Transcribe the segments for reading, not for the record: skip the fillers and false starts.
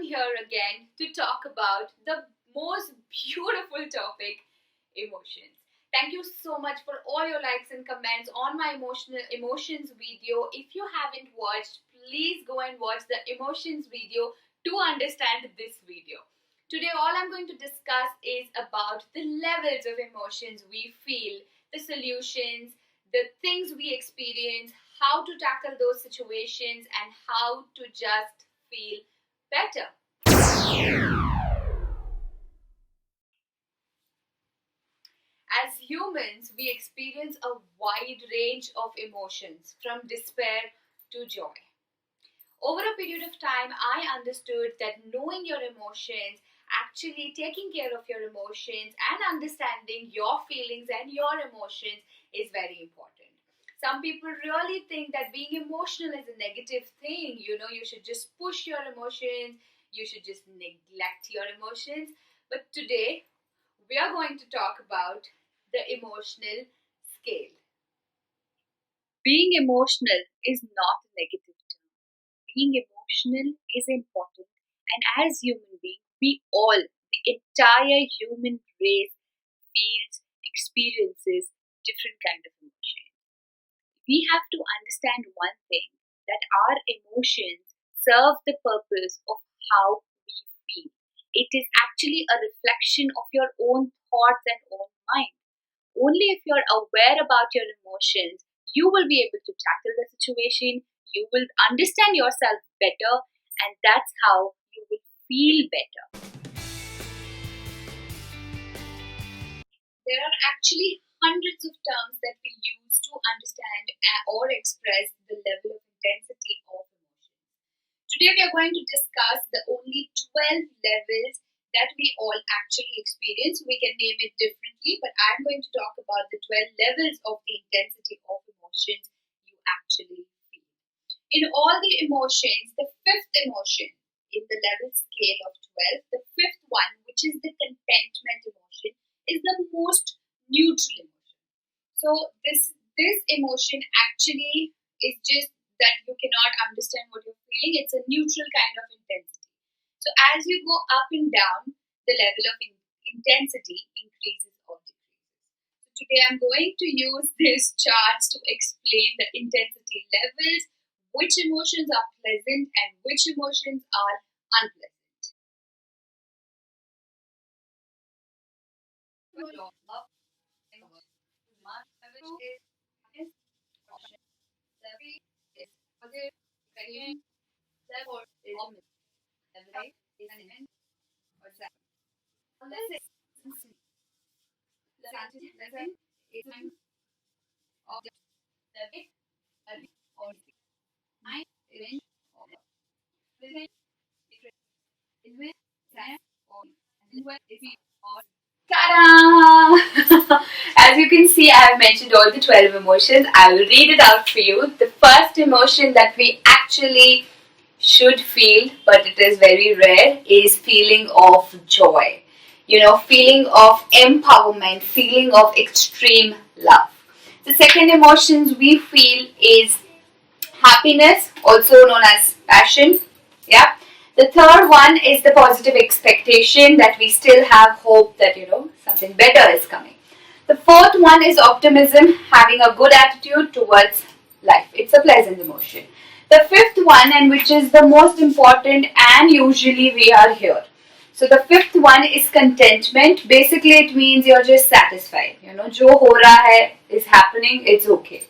here again to talk about the most beautiful topic, emotions. Thank you so much for all your likes and comments on my emotions video. If you haven't watched, please go and watch the emotions video to understand this video. Today all I'm going to discuss is about the levels of emotions we feel, the solutions, the things we experience, how to tackle those situations, and how to just feel better. As humans, we experience a wide range of emotions, from despair to joy. Over a period of time, I understood that knowing your emotions, actually taking care of your emotions, and understanding your feelings and your emotions is very important. Some people really think that being emotional is a negative thing. You should just push your emotions, you should just neglect your emotions. But today, we are going to talk about the emotional scale. Being emotional is not a negative term. Being emotional is important, and as human beings, the entire human race, feels, experiences different kind of emotions. We have to understand one thing, that our emotions serve the purpose of how we feel. It is actually a reflection of your own thoughts and own mind. Only if you're aware about your emotions, you will be able to tackle the situation, you will understand yourself better, and that's how you will feel better. There are actually hundreds of terms that we use to understand or express the level of intensity of emotion. Today we are going to discuss the only 12 levels that we all actually experience. We can name it differently, but I'm going to talk about the 12 levels of the intensity of emotions you actually feel. In all the emotions, the fifth emotion in the level scale of 12, the fifth one, which is the contentment emotion, is the most neutral emotion. So this emotion actually is just that you cannot understand what you're feeling. It's a neutral kind of intensity. So as you go up and down, the level of intensity increases or decreases. So today I'm going to use these charts to explain the intensity levels, which emotions are pleasant and which emotions are unpleasant. Ta-da! As you can see, I have mentioned all the 12 emotions. I will read it out for you. The first emotion that we actually should feel, but it is very rare, is feeling of joy. Feeling of empowerment, feeling of extreme love. The second emotions we feel is happiness, also known as passion. Yeah. The third one is the positive expectation, that we still have hope that something better is coming. The fourth one is optimism, having a good attitude towards life. It's a pleasant emotion. The fifth one, and which is the most important, and usually we are here. So the fifth one is contentment. Basically it means you're just satisfied. Jo ho raha hai is happening, it's okay.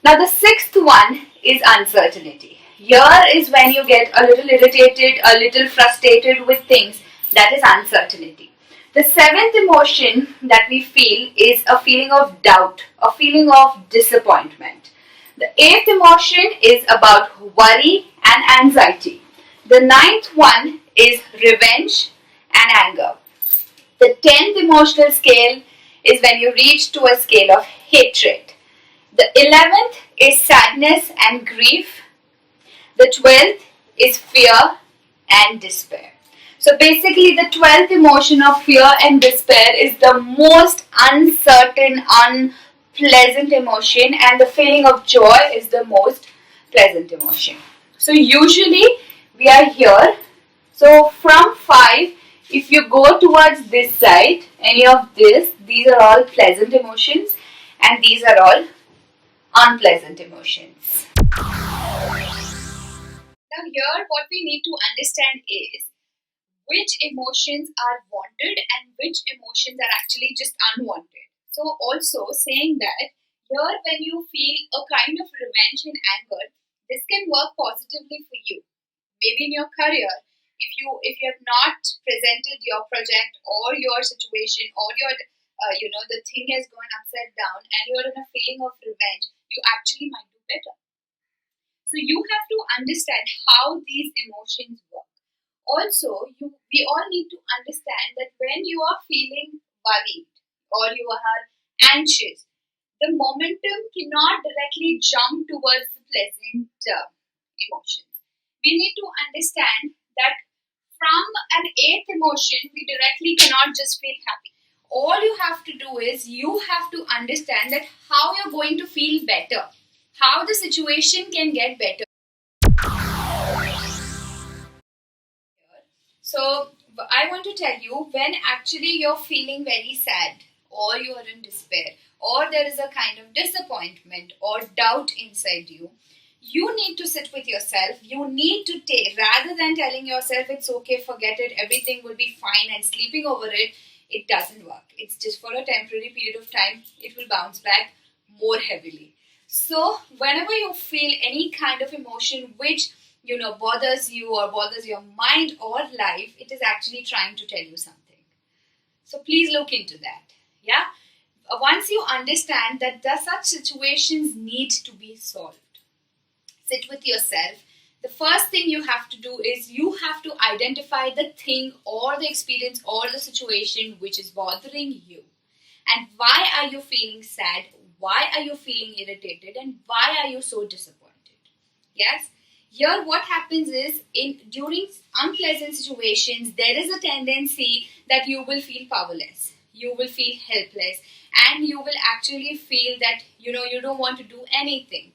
Now the sixth one is uncertainty. Here is when you get a little irritated, a little frustrated with things. That is uncertainty. The seventh emotion that we feel is a feeling of doubt, a feeling of disappointment. The eighth emotion is about worry and anxiety. The ninth one is revenge and anger. The 10th emotional scale is when you reach to a scale of hatred. The 11th is sadness and grief. The 12th is fear and despair. So basically the 12th emotion of fear and despair is the most uncertain, unpleasant emotion, and the feeling of joy is the most pleasant emotion. So usually we are here. So from 5, if you go towards this side, any of this, these are all pleasant emotions and these are all unpleasant emotions. Now here what we need to understand is which emotions are wanted and which emotions are actually just unwanted. So also saying that here when you feel a kind of revenge and anger, this can work positively for you. Maybe in your career, if you have not presented your project or your situation or your the thing has gone upside down and you're in a feeling of revenge, you actually might do better. So you have to understand how these emotions work. Also, we all need to understand that when you are feeling worried or you are anxious, the momentum cannot directly jump towards the pleasant emotions. We need to understand that from an eighth emotion, we directly cannot just feel happy. All you have to do is you have to understand that how you're going to feel better, how the situation can get better. So, I want to tell you when actually you're feeling very sad, or you are in despair, or there is a kind of disappointment or doubt inside you, you need to sit with yourself. You need to take, rather than telling yourself it's okay, forget it, everything will be fine, and sleeping over it, it doesn't work. It's just for a temporary period of time, it will bounce back more heavily. So, whenever you feel any kind of emotion which bothers you or bothers your mind or life, it is actually trying to tell you something. So please look into that. Yeah. Once you understand that the such situations need to be solved, sit with yourself. The first thing you have to do is you have to identify the thing or the experience or the situation which is bothering you, and why are you feeling sad, why are you feeling irritated, and why are you so disappointed. Yes. Here what happens is in during unpleasant situations there is a tendency that you will feel powerless, you will feel helpless, and you will actually feel that you don't want to do anything.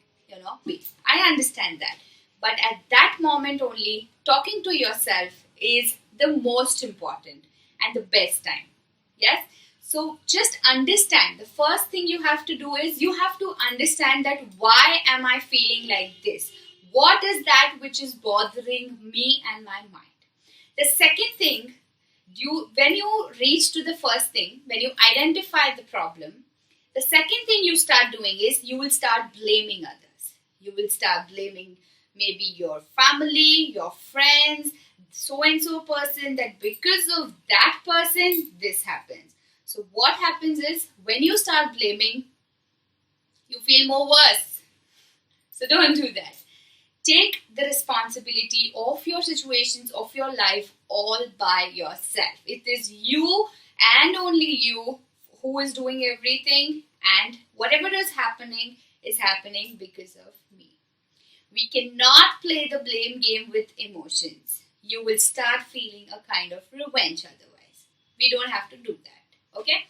I understand that, but at that moment only talking to yourself is the most important and the best time. Yes. So just understand, the first thing you have to do is you have to understand that why am I feeling like this, what is that which is bothering me and my mind. The second thing, when you reach to the first thing, when you identify the problem, the second thing you start doing is you will start blaming others. You will start blaming maybe your family, your friends, so and so person, that because of that person this happens. So what happens is when you start blaming, you feel more worse. So don't do that. Take the responsibility of your situations, of your life, all by yourself. It is you and only you who is doing everything, and whatever is happening because of me. We cannot play the blame game with emotions. You will start feeling a kind of revenge otherwise. We don't have to do that. Okay?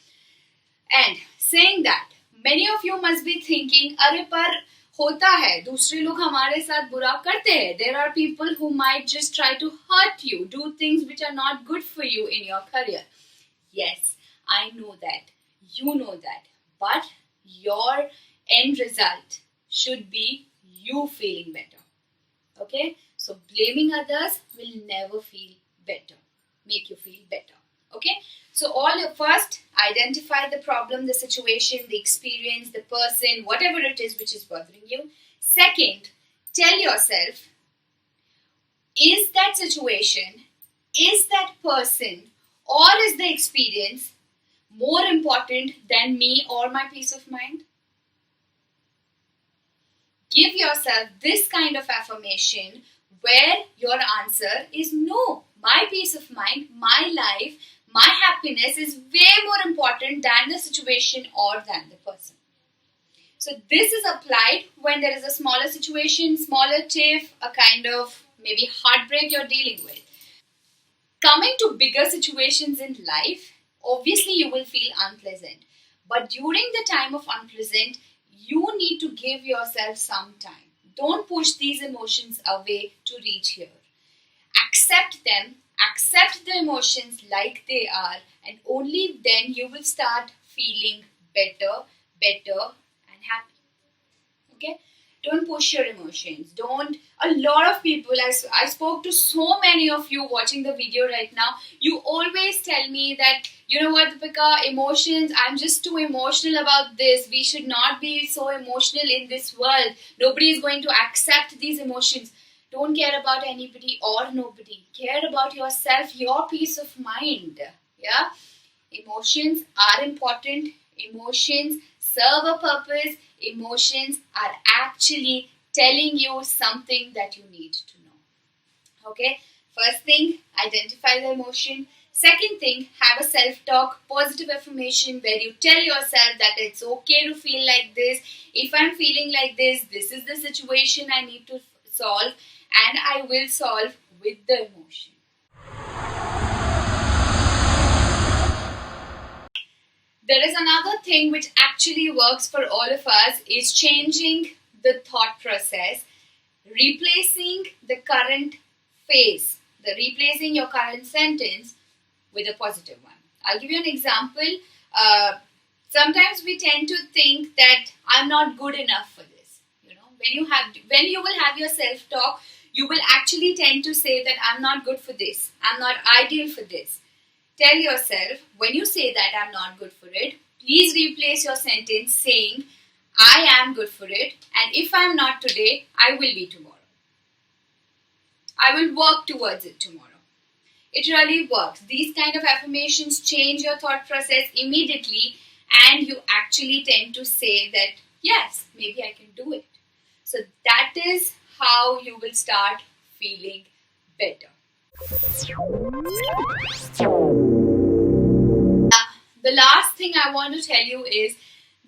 And saying that, many of you must be thinking, अरे पर होता है, दूसरे लोग हमारे साथ बुरा करते हैं. There are people who might just try to hurt you, do things which are not good for you in your career. Yes, I know that. You know that. But your end result should be you feeling better. Okay? So blaming others will never make you feel better. Okay? So all your first, identify the problem, the situation, the experience, the person, whatever it is which is bothering you. Second, tell yourself, is that situation, is that person, or is the experience more important than me or my peace of mind? Give yourself this kind of affirmation where your answer is no. My peace of mind, my life, my happiness is way more important than the situation or than the person. So this is applied when there is a smaller situation, smaller tiff, a kind of maybe heartbreak you're dealing with. Coming to bigger situations in life, obviously you will feel unpleasant. But during the time of unpleasant, you need to give yourself some time. Don't push these emotions away to reach here. Accept them, accept the emotions like they are, and only then you will start feeling better, and happy. Okay? Don't push your emotions. Don't. A lot of people, I spoke to so many of you watching the video right now, you always tell me that, you know what, Deepika, emotions, I'm just too emotional about this. We should not be so emotional in this world. Nobody is going to accept these emotions. Don't care about anybody or nobody. Care about yourself, your peace of mind. Yeah? Emotions are important. Emotions serve a purpose. Emotions are actually telling you something that you need to know. Okay? First thing, identify the emotion. Second thing, have a self-talk, positive affirmation where you tell yourself that it's okay to feel like this. If I'm feeling like this is the situation I need to solve, and I will solve with the emotion. There is another thing which actually works for all of us is changing the thought process, replacing the current phase, replacing your current sentence with a positive one. I'll give you an example. Sometimes we tend to think that I'm not good enough for this. You know, when you will have your self-talk, you will actually tend to say that I'm not good for this. I'm not ideal for this. Tell yourself, when you say that I'm not good for it, please replace your sentence saying, I am good for it, and if I'm not today, I will be tomorrow. I will work towards it tomorrow. It really works. These kind of affirmations change your thought process immediately, and you actually tend to say that, yes, maybe I can do it. So that is how you will start feeling better. The last thing I want to tell you is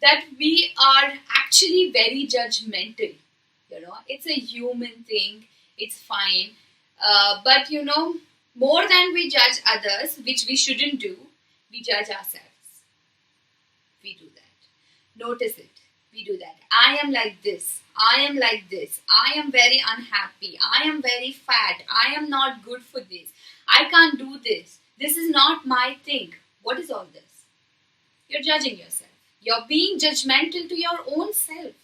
that we are actually very judgmental. You know, it's a human thing. It's fine. But you know, more than we judge others, which we shouldn't do, we judge ourselves. We do that. Notice it. We do that. I am like this. I am like this. I am very unhappy. I am very fat. I am not good for this. I can't do this. This is not my thing. What is all this? You're judging yourself. You're being judgmental to your own self.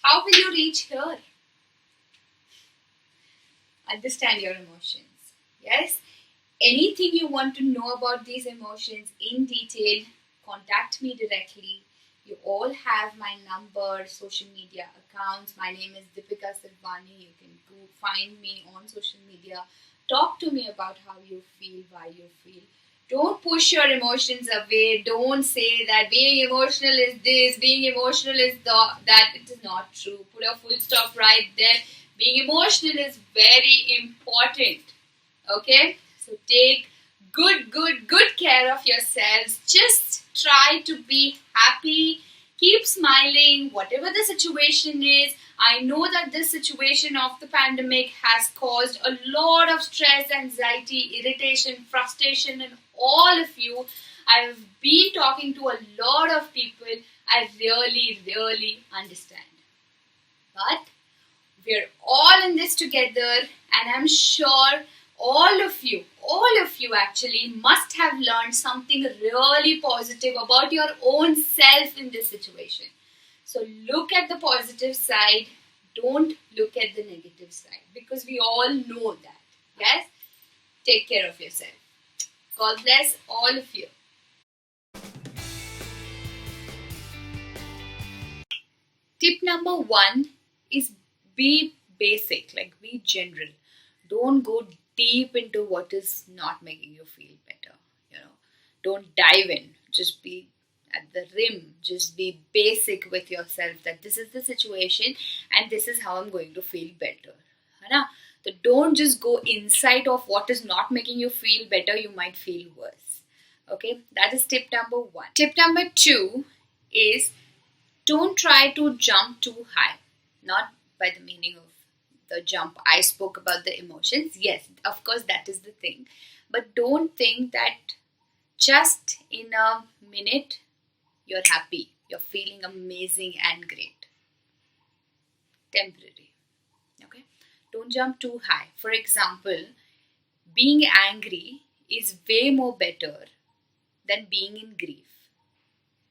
How will you reach here? Understand your emotions. Yes? Anything you want to know about these emotions in detail, contact me directly. You all have my number, social media accounts. My name is Em0Ti0Nal. You can go find me on social media. Talk to me about how you feel, why you feel. Don't push your emotions away. Don't say that being emotional is this, being emotional is that. It is not true. Put a full stop right there. Being emotional is very important. Okay? So take good care of yourselves. Just try to be happy. Keep smiling, whatever the situation is. I know that this situation of the pandemic has caused a lot of stress, anxiety, irritation, frustration in all of you. I've been talking to a lot of people. I really understand. But we're all in this together, and I'm sure all of you actually must have learned something really positive about your own self in this situation. So look at the positive side, don't look at the negative side, because we all know that. Yes? Take care of yourself. God bless all of you. Tip number 1 is be basic, like be general. Don't go deep into what is not making you feel better. You know, don't dive in. Just be at the rim. Just be basic with yourself that this is the situation and this is how I'm going to feel better. Hai. So don't just go inside of what is not making you feel better. You might feel worse. Okay, that is tip number 1. Tip number 2 is don't try to jump too high. Not by the meaning of the jump I spoke about the emotions. Yes, of course, that is the thing. But don't think that just in a minute you're happy, you're feeling amazing and great. Temporary. Okay? Don't jump too high. For example, being angry is way more better than being in grief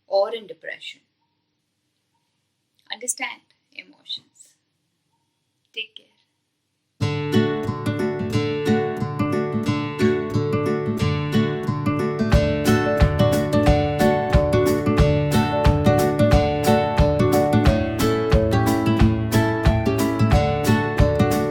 or in depression. Understand emotions. Take care.